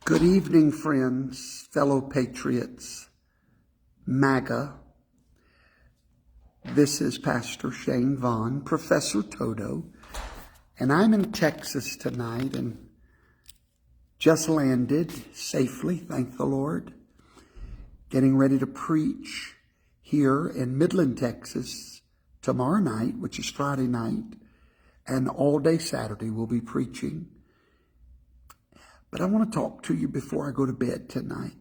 Good evening, friends, fellow patriots, MAGA. This is Pastor Shane Vaughn, Professor Toto, and I'm in Texas tonight and just landed safely, thank the Lord, getting ready to preach here in Midland, Texas tomorrow night, which is Friday night, and all day Saturday we'll be preaching. But I want to talk to you before I go to bed tonight.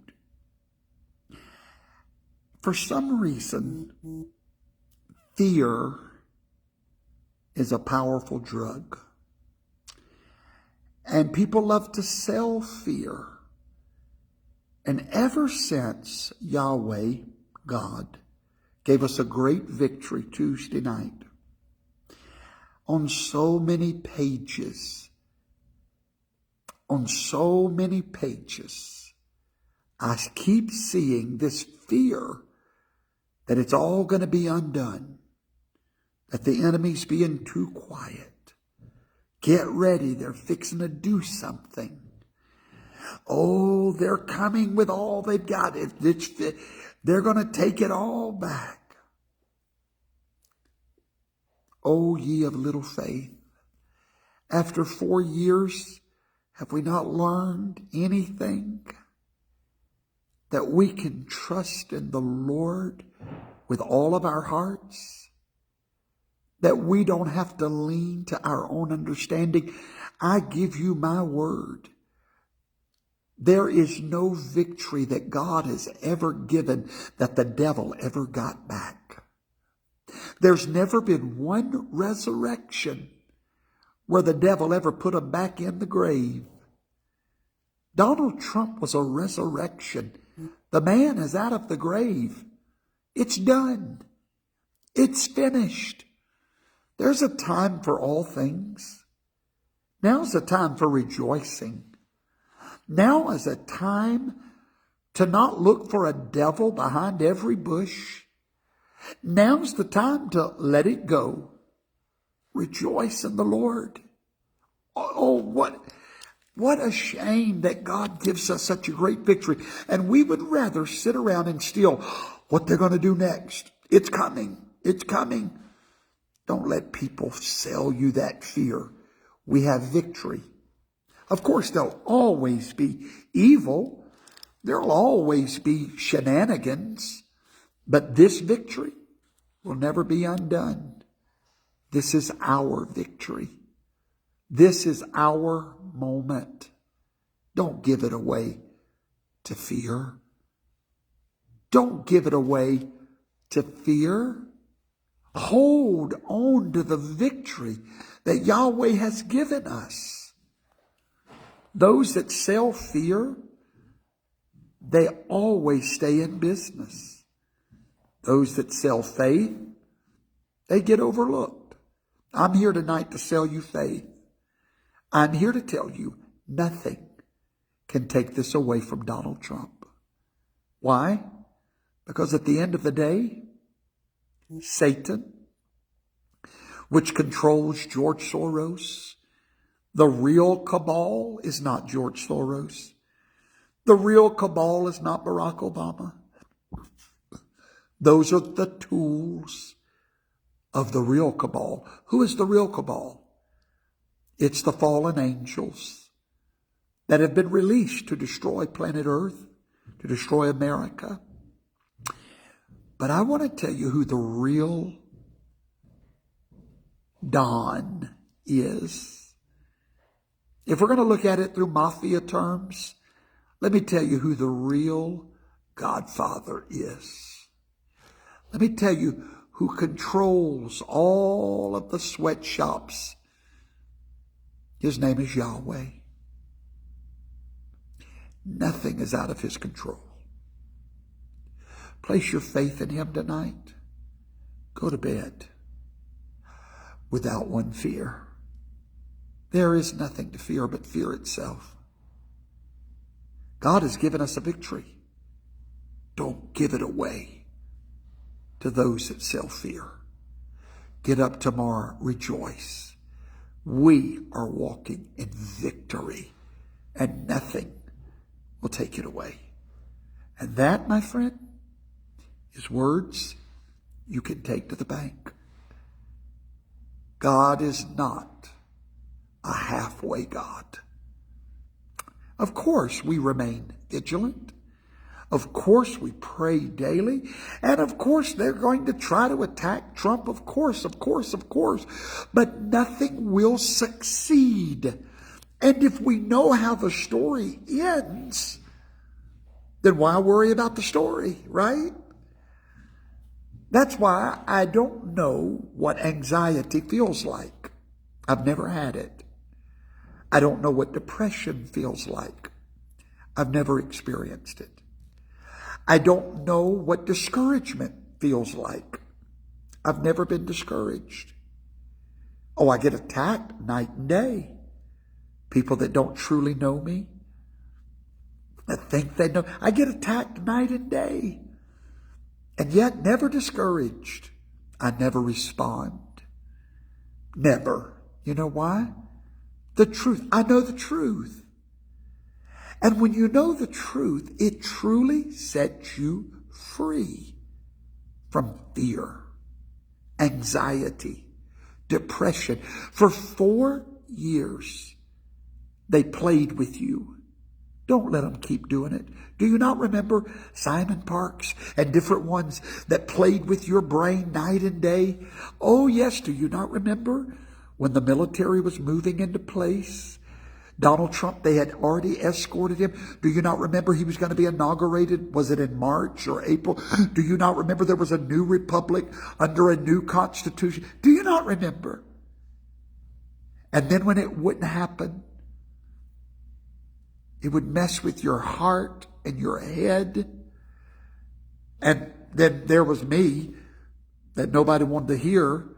For some reason, fear is a powerful drug. And people love to sell fear. And ever since Yahweh, God, gave us a great victory Tuesday night, on so many pages, I keep seeing this fear that it's all going to be undone, that the enemy's being too quiet. Get ready, they're fixing to do something. Oh, they're coming with all they've got. They're going to take it all back. Oh, ye of little faith. After 4 years, have we not learned anything? That we can trust in the Lord with all of our hearts? That we don't have to lean to our own understanding? I give you my word. There is no victory that God has ever given that the devil ever got back. There's never been one resurrection where the devil ever put him back in the grave. Donald Trump was a resurrection. The man is out of the grave. It's done. It's finished. There's a time for all things. Now's the time for rejoicing. Now is a time to not look for a devil behind every bush. Now's the time to let it go. Rejoice in the Lord. Oh, what a shame that God gives us such a great victory. And we would rather sit around and steal what they're going to do next. It's coming. It's coming. Don't let people sell you that fear. We have victory. Of course, there'll always be evil. There'll always be shenanigans. But this victory will never be undone. This is our victory. This is our moment. Don't give it away to fear. Don't give it away to fear. Hold on to the victory that Yahweh has given us. Those that sell fear, they always stay in business. Those that sell faith, they get overlooked. I'm here tonight to sell you faith. I'm here to tell you nothing can take this away from Donald Trump. Why? Because at the end of the day, Satan, which controls George Soros, the real cabal is not George Soros. The real cabal is not Barack Obama. Those are the tools of the real cabal. Who is the real cabal? It's the fallen angels that have been released to destroy planet Earth, to destroy America. But I want to tell you who the real Don is. If we're going to look at it through mafia terms, let me tell you who the real Godfather is. Let me tell you who controls all of the sweatshops. His name is Yahweh. Nothing is out of his control. Place your faith in him tonight. Go to bed without one fear. There is nothing to fear but fear itself. God has given us a victory. Don't give it away to those that sell fear. Get up tomorrow, rejoice. We are walking in victory, and nothing will take it away. And that, my friend, is words you can take to the bank. God is not a halfway God. Of course, we remain vigilant. Of course, we pray daily. And of course, they're going to try to attack Trump. Of course. But nothing will succeed. And if we know how the story ends, then why worry about the story, right? That's why I don't know what anxiety feels like. I've never had it. I don't know what depression feels like. I've never experienced it. I don't know what discouragement feels like. I've never been discouraged. Oh, I get attacked night and day. People that don't truly know me, that think they know. I get attacked night and day. And yet never discouraged. I never respond. Never. You know why? The truth. I know the truth. And when you know the truth, it truly sets you free from fear, anxiety, depression. For 4 years, they played with you. Don't let them keep doing it. Do you not remember Simon Parks and different ones that played with your brain night and day? Oh, yes. Do you not remember when the military was moving into place? Donald Trump, they had already escorted him. Do you not remember he was going to be inaugurated? Was it in March or April? Do you not remember there was a new republic under a new constitution? Do you not remember? And then when it wouldn't happen, it would mess with your heart and your head. And then there was me that nobody wanted to hear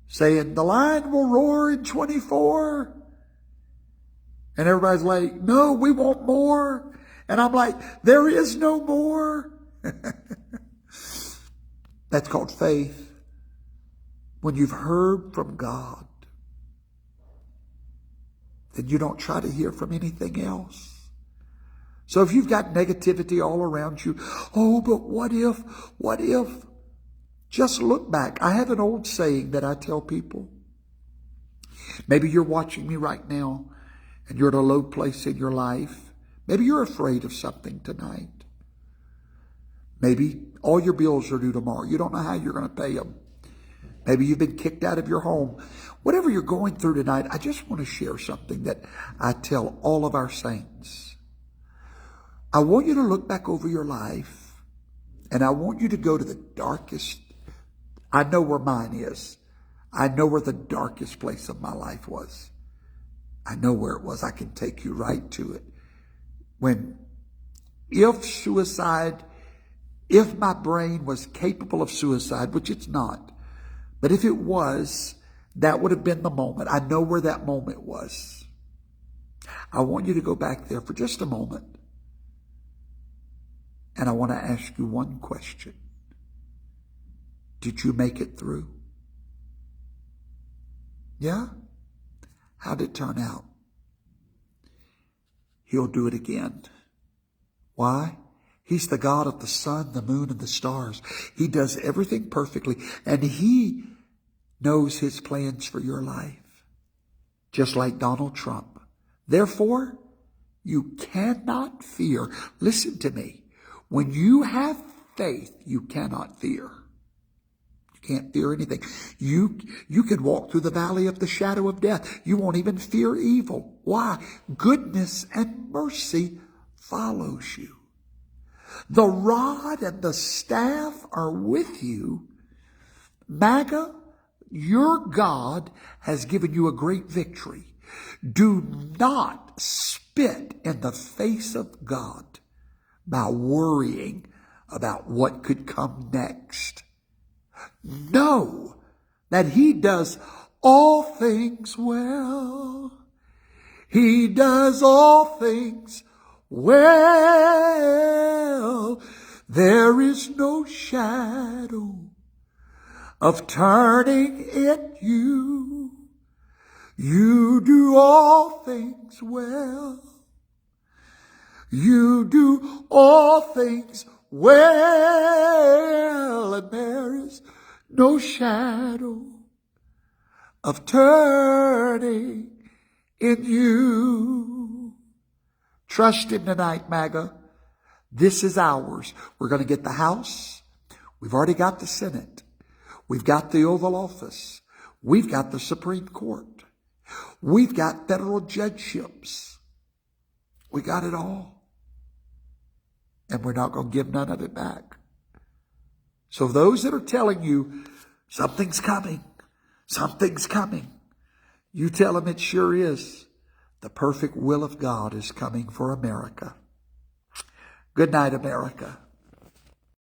saying, the lion will roar in 24. And everybody's like, no, we want more. And I'm like, there is no more. That's called faith. When you've heard from God, then you don't try to hear from anything else. So if you've got negativity all around you, oh, but what if? Just look back. I have an old saying that I tell people. Maybe you're watching me right now and you're at a low place in your life. Maybe you're afraid of something tonight. Maybe all your bills are due tomorrow. You don't know how you're going to pay them. Maybe you've been kicked out of your home. Whatever you're going through tonight, I just want to share something that I tell all of our saints. I want you to look back over your life, and I want you to go to the darkest. I know where mine is. I know where the darkest place of my life was. I know where it was. I can take you right to it. If my brain was capable of suicide, which it's not, but if it was, that would have been the moment. I know where that moment was. I want you to go back there for just a moment. And I want to ask you one question. Did you make it through? Yeah? How'd it turn out? He'll do it again. Why? He's the God of the sun, the moon, and the stars. He does everything perfectly, and he knows his plans for your life, just like Donald Trump. Therefore, you cannot fear. Listen to me. When you have faith, you cannot fear. You can't fear anything. You can walk through the valley of the shadow of death. You won't even fear evil. Why? Goodness and mercy follows you. The rod and the staff are with you. MAGA, your God has given you a great victory. Do not spit in the face of God by worrying about what could come next. Know that he does all things well. He does all things well. There is no shadow of turning in you. You do all things well. You do all things well, and there is no shadow of turning in you. Trust him tonight, MAGA. This is ours. We're going to get the House. We've already got the Senate. We've got the Oval Office. We've got the Supreme Court. We've got federal judgeships. We got it all. And we're not going to give none of it back. So those that are telling you something's coming, you tell them it sure is. The perfect will of God is coming for America. Good night, America.